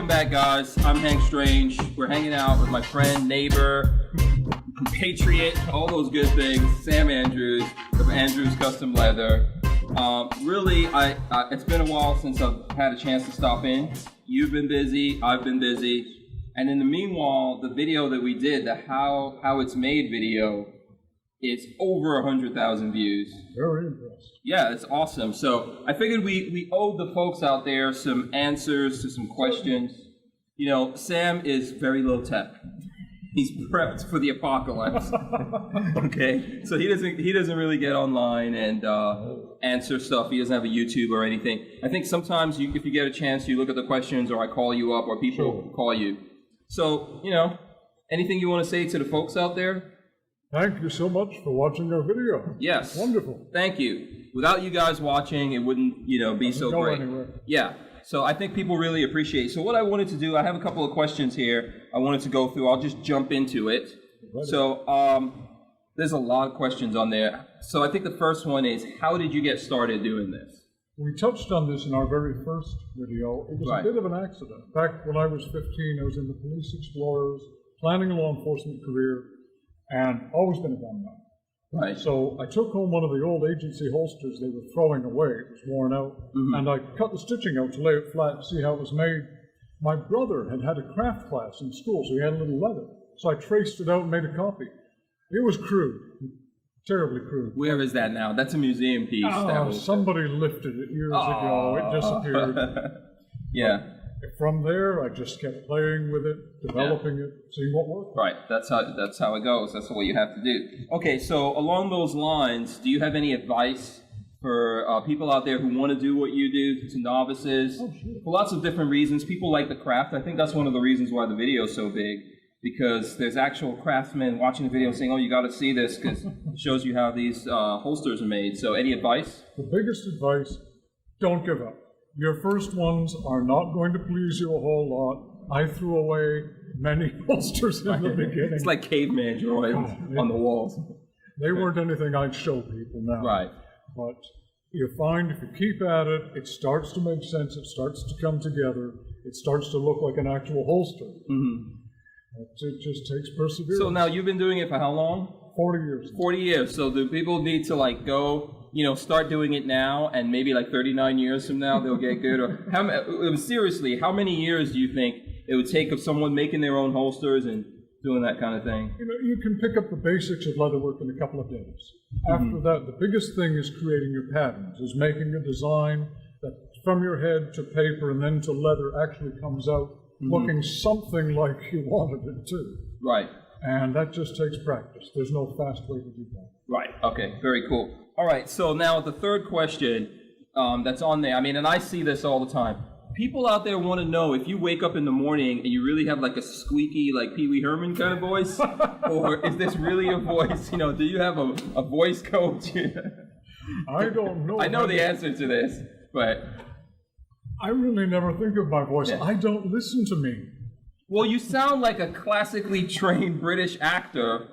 Welcome back, guys. I'm Hank Strange. We're hanging out with my friend, neighbor, compatriot, all those good things, Sam Andrews of Andrews Custom Leather. Really, it's been a while since I've had a chance to stop in. You've been busy, I've been busy. And in the meanwhile, the video that we did, the How It's Made video, it's over 100,000 views. Very impressed. Yeah, it's awesome. So I figured we owed the folks out there some answers to some questions. You know, Sam is very low tech. He's prepped for the apocalypse. Okay, so he doesn't really get online and answer stuff. He doesn't have a YouTube or anything. I think sometimes if you get a chance, you look at the questions, or I call you up, or people call you. So anything you want to say to the folks out there? Thank you so much for watching our video. Yes. Wonderful. Thank you. Without you guys watching, it wouldn't, be so great. Anywhere. Yeah. So I think people really appreciate it. So what I wanted to do, I have a couple of questions here I wanted to go through. I'll just jump into it. Right. So there's a lot of questions on there. So I think the first one is, how did you get started doing this? We touched on this in our very first video. It was Right. a bit of an accident. Back when I was 15, I was in the Police Explorers, planning a law enforcement career, and always been a gunman. Right. So I took home one of the old agency holsters they were throwing away. It was worn out. And I cut the stitching out to lay it flat and see how it was made. My brother had a craft class in school, so he had a little leather. So I traced it out and made a copy. It was crude, terribly crude. Where is that now? That's a museum piece. Somebody lifted it years ago. It disappeared. Yeah. From there, I just kept playing with it, developing it, seeing what worked. Right, that's how it goes. That's what you have to do. Okay, so along those lines, do you have any advice for people out there who want to do what you do, to novices? Oh, sure. For lots of different reasons. People like the craft. I think that's one of the reasons why the video is so big, because there's actual craftsmen watching the video saying, oh, you got to see this, because it shows you how these holsters are made. So any advice? The biggest advice, don't give up. Your first ones are not going to please you a whole lot. I threw away many holsters in the beginning. It's like caveman drawings on the walls. They weren't anything I'd show people now. Right. But you find if you keep at it, it starts to make sense. It starts to come together. It starts to look like an actual holster. It just takes perseverance. So now you've been doing it for how long? 40 years. 40 years. So do people need to go, start doing it now, and maybe 39 years from now they'll get good? Or seriously, how many years do you think it would take of someone making their own holsters and doing that kind of thing? You can pick up the basics of leatherwork in a couple of days. After that, the biggest thing is creating your patterns, is making a design that from your head to paper and then to leather actually comes out looking something like you wanted it to. Right. And that just takes practice. There's no fast way to do that. Right. Okay. Very cool. All right. So now the third question that's on there. And I see this all the time. People out there want to know if you wake up in the morning and you really have a squeaky, Pee Wee Herman kind of voice, or is this really a voice? Do you have a voice coach? I don't know. I know the answer to this, but I really never think of my voice. Yeah. I don't listen to me. Well, you sound like a classically trained British actor,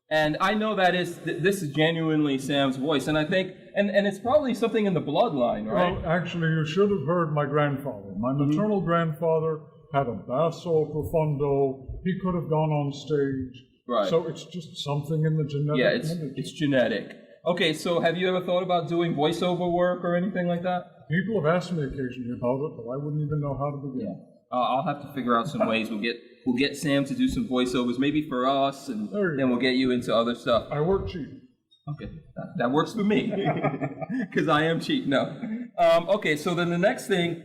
and I know that this is genuinely Sam's voice, and I think, and it's probably something in the bloodline, right? Well, actually, you should have heard my grandfather. My maternal grandfather had a basso profundo. He could have gone on stage. Right. So it's just something in the genetic. Yeah, it's genetic. Okay, so have you ever thought about doing voiceover work or anything like that? People have asked me occasionally about it, but I wouldn't even know how to begin. Yeah. I'll have to figure out some ways. We'll get Sam to do some voiceovers, maybe for us, and then we'll get you into other stuff. I work cheap. Okay, that works for me, because I am cheap. No. Okay, so then the next thing,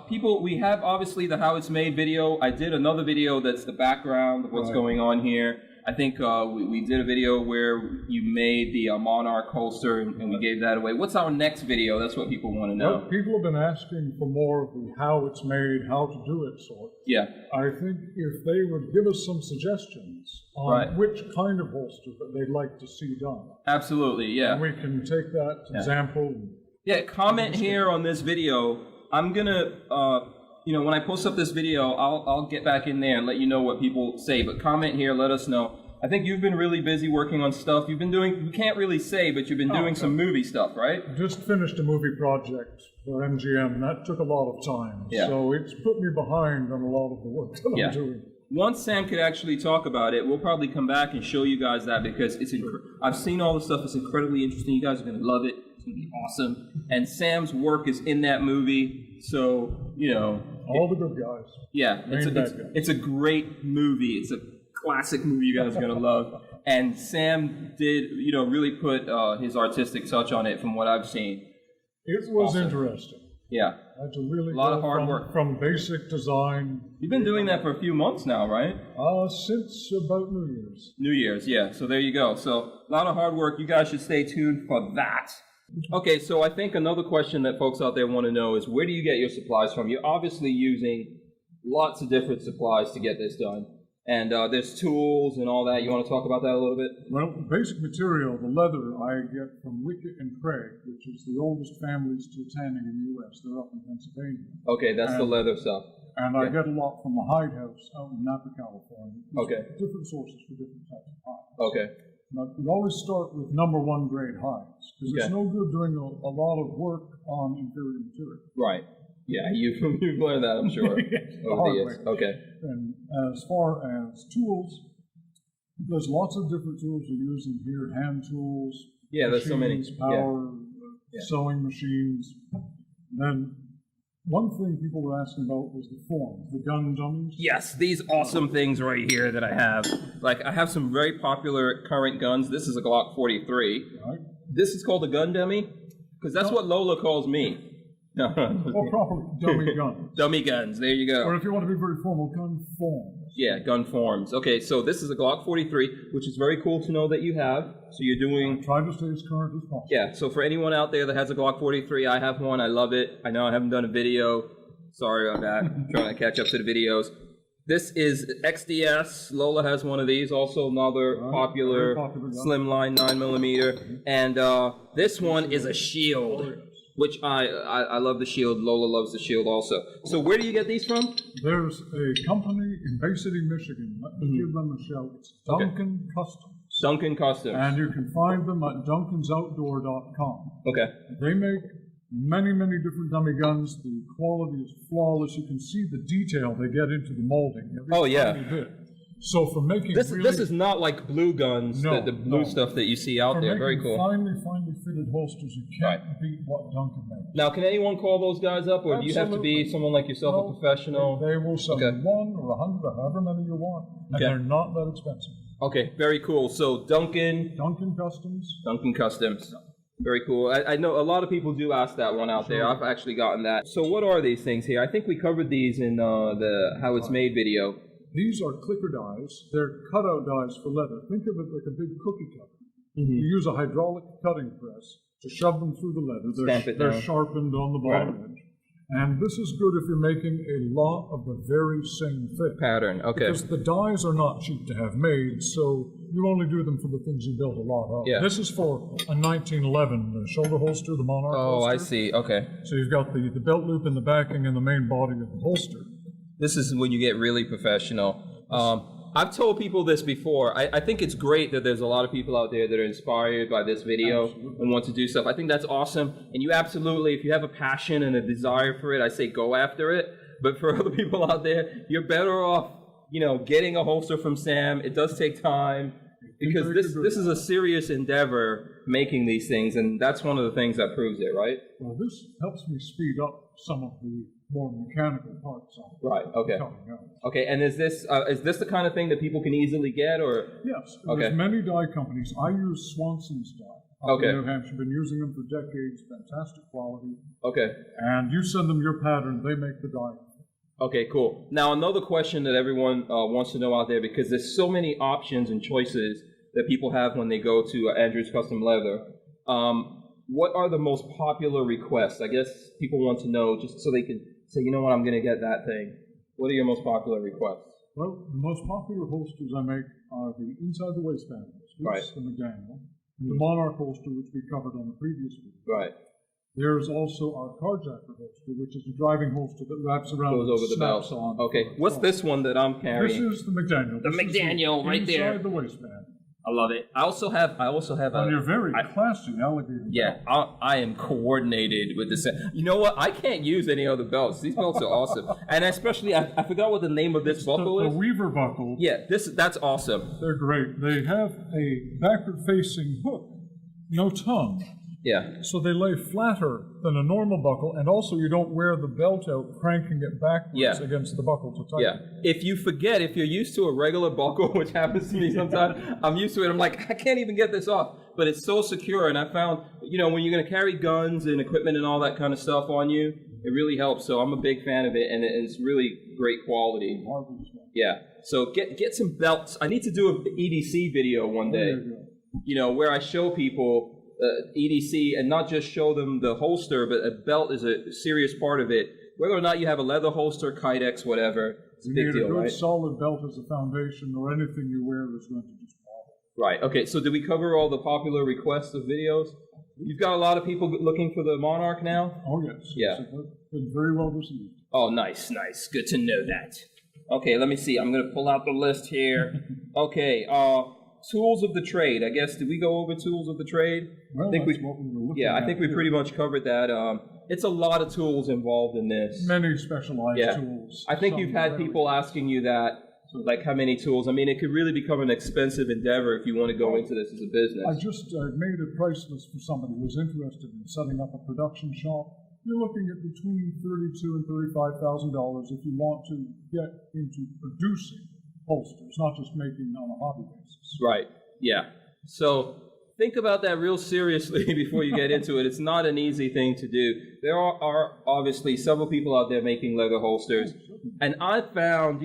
people, we have obviously the How It's Made video. I did another video that's the background of what's going on here. I think we did a video where you made the Monarch holster, and we gave that away. What's our next video? That's what people want to know. Well, people have been asking for more of the how it's made, how to do it sort. Yeah. I think if they would give us some suggestions on which kind of holster that they'd like to see done. Absolutely, yeah. And we can take that example. Yeah, comment here on this video. I'm going to... when I post up this video, I'll get back in there and let you know what people say. But comment here, let us know. I think you've been really busy working on stuff. You've been doing, you can't really say, but you've been doing some movie stuff, right? Just finished a movie project for MGM, and that took a lot of time. Yeah. So it's put me behind on a lot of the work that Yeah. I'm doing. Once Sam could actually talk about it, we'll probably come back and show you guys that because it's I've seen all the stuff. It's incredibly interesting. You guys are going to love it. It's going to be awesome. And Sam's work is in that movie. So, you know. All the good guys. Yeah. It's a great movie. It's a classic movie you guys are going to love. And Sam did, you know, really put his artistic touch on it from what I've seen. It was awesome. Interesting. Yeah. I had to really a lot go of hard work. From basic design. You've been doing that for a few months now, right? Since about New Year's. New Year's, yeah. So there you go. So a lot of hard work. You guys should stay tuned for that. Okay, so I think another question that folks out there want to know is where do you get your supplies from? You're obviously using lots of different supplies to get this done. And there's tools and all that. You want to talk about that a little bit? Well, the basic material, the leather, I get from Wickett and Craig, which is the oldest families still tanning in the U.S. They're up in Pennsylvania. Okay, that's the leather stuff. And I get a lot from the hide house out in Napa, California. Okay. Different sources for different types of hides. Okay. Now, we always start with number one grade hides, because it's no good doing a lot of work on inferior material. Right. Yeah, you've learned that, I'm sure, over the years. Okay. And as far as tools, there's lots of different tools we're using here, hand tools, yeah, there's so many. Power, sewing machines. And then one thing people were asking about was the forms, the gun dummies. Yes, these awesome things right here that I have. Like, I have some very popular current guns. This is a Glock 43. Right. This is called a gun dummy, because that's what Lola calls me. No. Or properly, dummy guns. Dummy guns, there you go. Or if you want to be very formal, gun forms. Yeah, gun forms. Okay, so this is a Glock 43, which is very cool to know that you have. So you're doing... Try to stay as current as possible. Yeah, so for anyone out there that has a Glock 43, I have one. I love it. I know I haven't done a video. Sorry about that. I'm trying to catch up to the videos. This is XDS. Lola has one of these. Also another popular slimline 9mm. And this one is a shield. Which I love the shield. Lola loves the shield also. So where do you get these from? There's a company in Bay City, Michigan. Let me give them a shout. It's Duncan Customs. Duncan Customs. And you can find them at duncansoutdoor.com. Okay. They make many, many different dummy guns. The quality is flawless. You can see the detail they get into the molding. Oh, yeah. Bit. So for making this is not like blue guns, the blue stuff that you see out there. Very cool. Finely fitted holsters, you can't beat what Duncan makes. Now, can anyone call those guys up, or do you have to be someone like yourself, a professional? They will sell one or 100 or however many you want, and they're not that expensive. Okay, very cool. So Duncan Customs. Duncan Customs. Very cool. I know a lot of people do ask that one out there. I've actually gotten that. So what are these things here? I think we covered these in the How It's Made video. These are clicker dies. They're cutout dies for leather. Think of it like a big cookie cutter. You use a hydraulic cutting press to shove them through the leather. They're sharpened on the bottom edge. And this is good if you're making a lot of the very same thing. Pattern, okay. Because the dies are not cheap to have made, so you only do them for the things you build a lot of. Yeah. This is for a 1911 shoulder holster, the Monarch holster. Oh, I see, okay. So you've got the belt loop in the backing and the main body of the holster. This is when you get really professional. I've told people this before. I think it's great that there's a lot of people out there that are inspired by this video and want to do stuff. I think that's awesome. And you absolutely, if you have a passion and a desire for it, I say go after it. But for other people out there, you're better off, you know, getting a holster from Sam. It does take time because this is a serious endeavor making these things, and that's one of the things that proves it, right? Well, this helps me speed up some of the more mechanical parts on it. Right, okay. Okay, and is this the kind of thing that people can easily get, or? Yes, there's many die companies. I use Swanson's die up in New Hampshire. Been using them for decades, fantastic quality. Okay. And you send them your pattern, they make the die. Okay, cool. Now another question that everyone wants to know out there, because there's so many options and choices that people have when they go to Andrews Custom Leather. What are the most popular requests? I guess people want to know just so they can say, you know what, I'm going to get that thing. What are your most popular requests? Well, the most popular holsters I make are the inside the waistband holsters, the McDaniel, the Monarch holster, which we covered on the previous video. Right. There's also our carjacker holster, which is a driving holster that wraps around Goes and over the belt. snaps on. Okay, what's this one that I'm This carrying? is the McDaniel. The This is McDaniel right there. Inside the waistband. I love it. I also have And you're very classy alligator. Yeah, I am coordinated with this. You know what? I can't use any other belts. These belts are awesome. And especially, I forgot what the name of this buckle The is. Weaver buckle. Yeah, that's awesome. They're great. They have a backward-facing hook, no tongue. Yeah. So they lay flatter than a normal buckle, and also you don't wear the belt out cranking it backwards Yeah. against the buckle to tighten. Yeah. If you forget, if you're used to a regular buckle, which happens to me sometimes, I'm used to it. I'm like, I can't even get this off. But it's so secure. And I found, when you're going to carry guns and equipment and all that kind of stuff on you, it really helps. So I'm a big fan of it, and it's really great quality. Marvelous. Yeah. So get some belts. I need to do an EDC video one day, There you go. where I show people EDC and not just show them the holster, but a belt is a serious part of it. Whether or not you have a leather holster, Kydex, whatever, it's a You big need deal, a good right? solid belt as a foundation, or anything you wear is going to just fall. Right. Okay. So did we cover all the popular requests of videos? You've got a lot of people looking for the Monarch now? Oh, yes. Yeah. It's been very well received. Oh, nice. Good to know that. Okay, let me see. I'm going to pull out the list here. Okay, tools of the trade. I guess, did we go over tools of the trade? Well, I think that's what we were looking I at think we here. pretty much covered that. It's a lot of tools involved in this. Many specialized Yeah. tools. I think Some you've had very- people asking you that, like how many tools. I mean, it could really become an expensive endeavor if you want to go into this as a I business. just made a price list for somebody who's interested in setting up a production shop. You're looking at between $32,000 and $35,000 if you want to get into producing holsters, not just making on a hobby basis. Right. Yeah. So think about that real seriously before you get into it. It's not an easy thing to do. There are obviously several people out there making leather holsters. And I found,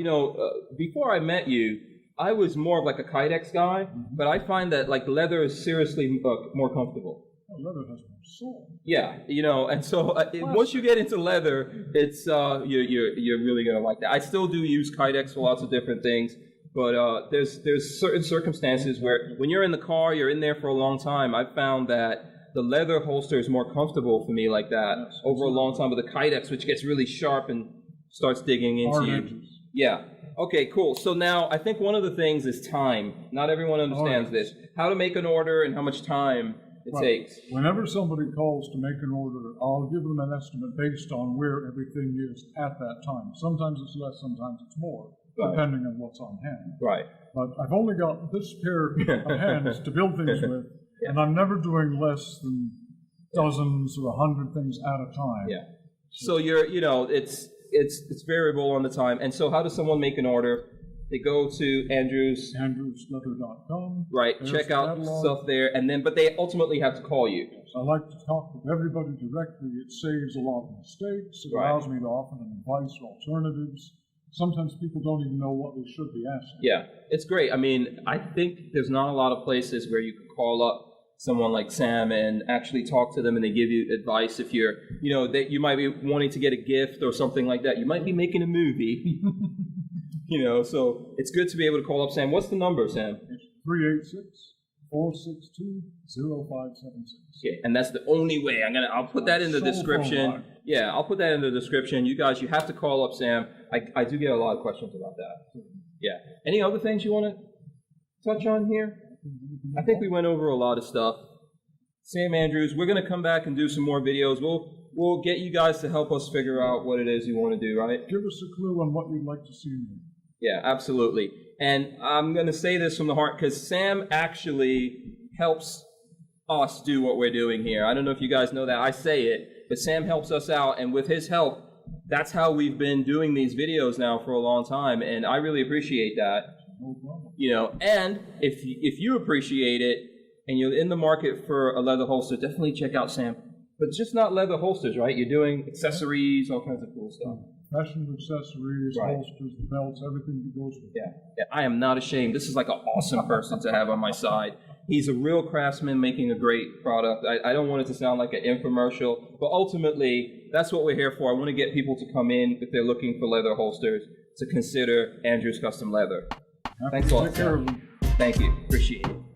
before I met you, I was more of like a Kydex guy, but I find that like leather is seriously more comfortable. Oh, leather has more soul. Yeah, and so once you get into leather, it's you're really gonna like that. I still do use Kydex for lots of different things, but there's certain circumstances where when you're in the car, you're in there for a long time. I've found that the leather holster is more comfortable for me like that over a long time. But the Kydex, which gets really sharp and starts digging into Hard you. edges. Yeah. Okay, cool. So now I think one of the things is time. Not everyone understands this. How to make an order and how much time it takes. Whenever somebody calls to make an order, I'll give them an estimate based on where everything is at that time. Sometimes it's less, sometimes it's more, depending on what's on hand. Right. But I've only got this pair of hands to build things with, and I'm never doing less than dozens or 100 things at a time. Yeah. So it's variable on the time. And so how does someone make an order? They go to AndrewsLeather.com. Right, There's check the out catalog. stuff there, but they ultimately have to call you. I like to talk with everybody directly. It saves a lot of mistakes. It allows me to offer them advice or alternatives. Sometimes people don't even know what they should be asking. Yeah, it's great. I mean, I think there's not a lot of places where you can call up someone like Sam and actually talk to them and they give you advice if you're, that you might be wanting to get a gift or something like that. You might be making a movie, so it's good to be able to call up Sam. What's the number, Sam? It's 386-462-0576. Yeah, and that's the only way. I'll put that in the description. Yeah, I'll put that in the description. You guys, you have to call up Sam. I do get a lot of questions about that. Yeah. Any other things you want to touch on here? I think we went over a lot of stuff. Sam Andrews, we're going to come back and do some more videos. We'll get you guys to help us figure out what it is you want to do, right? Give us a clue on what you'd like to see in Yeah, absolutely. And I'm going to say this from the heart because Sam actually helps us do what we're doing here. I don't know if you guys know that. I say it, but Sam helps us out. And with his help, that's how we've been doing these videos now for a long time. And I really appreciate that. No problem. And if you appreciate it and you're in the market for a leather holster, definitely check out Sam. But just not leather holsters, right? You're doing accessories, all kinds of cool stuff. Fashion accessories, holsters, the belts, everything that goes with it. Yeah, I am not ashamed. This is like an awesome person to have on my side. He's a real craftsman making a great product. I don't want it to sound like an infomercial, but ultimately, that's what we're here for. I want to get people to come in, if they're looking for leather holsters, to consider Andrews Custom Leather. Thanks a lot, Take care of them. Thank you. Appreciate it.